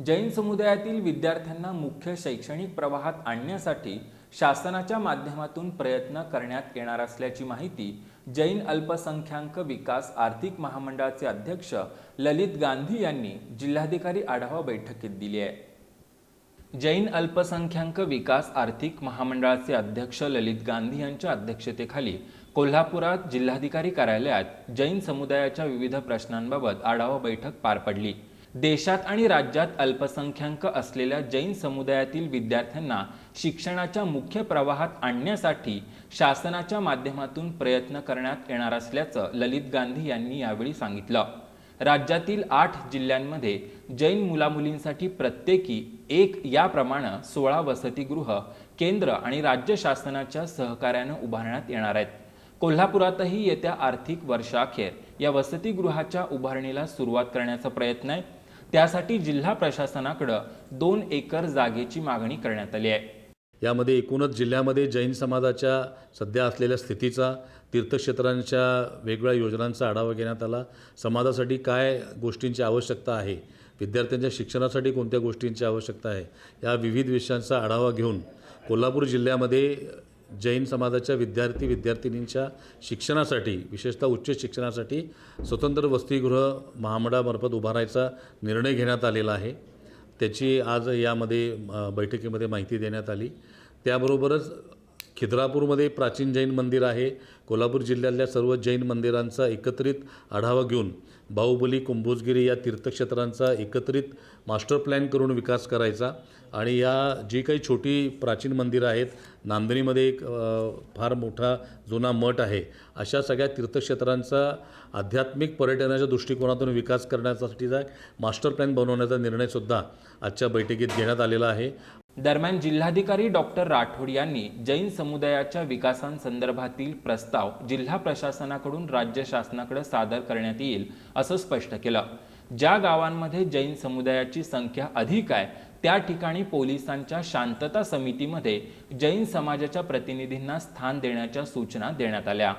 जैन समुदायातील विद्यार्थ्यांना मुख्य शैक्षणिक प्रवाहात आणण्यासाठी शासनाच्या माध्यमातून प्रयत्न करण्यात येणार असल्याची माहिती जैन अल्पसंख्याक विकास आर्थिक महामंडळाचे अध्यक्ष ललित गांधी यांनी जिल्हाधिकारी आढावा बैठकीत दिली आहे। जैन अल्पसंख्याक विकास आर्थिक महामंडळाचे अध्यक्ष ललित गांधी यांच्या अध्यक्षतेखाली कोल्हापुरात जिल्हाधिकारी कार्यालयात जैन समुदायाच्या विविध प्रश्नांबाबत आढावा बैठक पार पडली। देशात आणि राज्यात अल्पसंख्याक असलेल्या जैन समुदायातील विद्यार्थ्यांना शिक्षणाच्या मुख्य प्रवाहात आणण्यासाठी शासनाच्या माध्यमातून प्रयत्न करण्यात येणार असल्याचं ललित गांधी यांनी यावेळी सांगितलं। राज्यातील 8 जिल्ह्यांमध्ये जैन मुलामुलींसाठी प्रत्येकी एक याप्रमाणे 16 वसतिगृह केंद्र आणि राज्य शासनाच्या सहकार्याने उभारण्यात येणार आहेत। कोल्हापुरातही येत्या आर्थिक वर्षाखेर या वसतिगृहाच्या उभारणीला सुरुवात करण्याचा प्रयत्न आहे। त्यासाठी जिल्हा प्रशासनाकडे 2 एकर जागेची मागणी करण्यात आली आहे। यामध्ये एकूणच जिल्ह्यामध्ये जैन समाजाच्या सध्या असलेल्या स्थितीचा, तीर्थक्षेत्रांच्या वेगवेगळ्या योजनांचा आढावा घेण्यात आला। समाजासाठी काय गोष्टींची आवश्यकता आहे, विद्यार्थ्यांच्या शिक्षणासाठी कोणत्या गोष्टींची आवश्यकता आहे, या विविध विषयांचा आढावा घेऊन कोल्हापूर जिल्ह्यामध्ये जैन समाजाच्या विद्यार्थी-विद्यार्थिनींच्या शिक्षणासाठी, विशेषतः उच्च शिक्षणासाठी स्वतंत्र वसतिगृह महामंडळामार्फत उभारायचा निर्णय घेण्यात आलेला आहे। त्याची आज यामध्ये बैठकीमध्ये माहिती देण्यात आली। त्याबरोबरच खिद्रापूरमध्ये प्राचीन जैन मंदिर आहे। कोल्हापूर जिल्ह्यातल्या सर्व जैन मंदिरांचा एकत्रित आढावा घेऊन बाहुबली, कुंभोजगिरी या तीर्थक्षेत्रांचा एकत्रित मास्टर प्लॅन करून विकास करायचा आणि या जी काही छोटी प्राचीन मंदिरं आहेत, नांदणीमध्ये एक फार मोठा जुना मठ आहे, अशा सगळ्या तीर्थक्षेत्रांचा आध्यात्मिक पर्यटनाच्या दृष्टिकोनातून विकास करण्यासाठीचा मास्टर प्लॅन बनवण्याचा निर्णयसुद्धा आजच्या बैठकीत घेण्यात आलेला आहे। दरम्यान जिल्हाधिकारी डॉक्टर राठोड यांनी जैन समुदायाच्या विकासांसंदर्भातील प्रस्ताव जिल्हा प्रशासनाकडून राज्य शासनाकडे सादर करण्यात येईल असं स्पष्ट केलं। ज्या गावांमध्ये जैन समुदायाची संख्या अधिक आहे त्या ठिकाणी पोलिसांच्या शांतता समितीमध्ये जैन समाजाच्या प्रतिनिधींना स्थान देण्याच्या सूचना देण्यात आल्या।